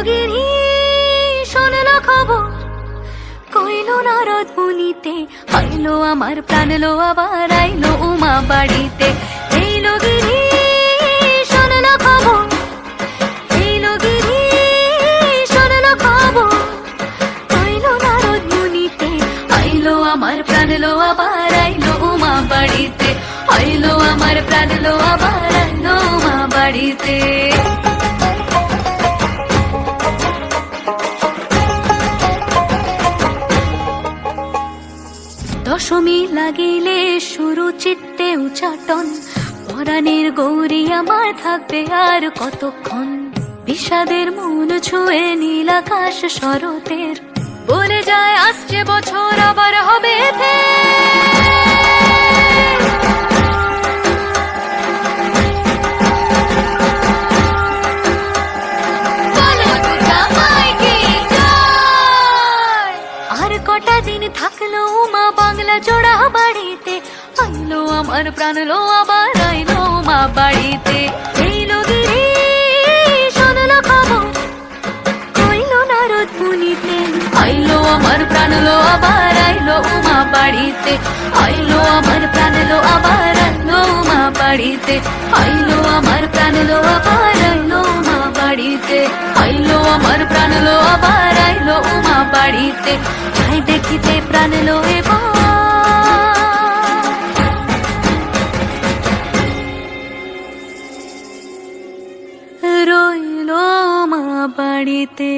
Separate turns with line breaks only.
গিরি শোনলো খবর, কইলো নারদ মুনিতে, আইলো আমার প্রাণ লো আবার আইলো উমা বাড়িতে। এইলো গিরি শোনলো খবর, এইলো গিরি শোনলো খবর, কইলো নারদ মুনিতে, আইলো আমার প্রাণ লো আবার আইলো উমা বাড়িতে, আইলো আমার প্রাণ লো আবার আইলো উমা বাড়িতে। দশমী লাগিলে শুরু চিত্তে উচাটন, পরাণের গৌরী আমার থাকবে আর কতক্ষণ। বিষাদের মন ছুঁয়ে নীল আকাশ শরতের, বলে যায় আসছে বছর আবার হবে আর কটা দিন থাকলো উমা বাংলা জোড়া বাড়িতে, আইলো আমার প্রাণ লো আবার আইলো উমা বাড়িতে। এইলো গিরি শোনলো খবর, কইলো নারদ মুনিতে, আইলো আমার প্রাণ লো আবার আইলো উমা বাড়িতে, আইলো আমার প্রাণ লো আবার আইলো উমা বাড়িতে, আইলো আমার প্রাণ লো আবার আইলো উমা বাড়িতে, আইলো আমার প্রাণ লো আবার আইলো উমা বাড়িতে। যাই দেখিতে প্রাণ লো এবার রইলো মা বাড়িতে।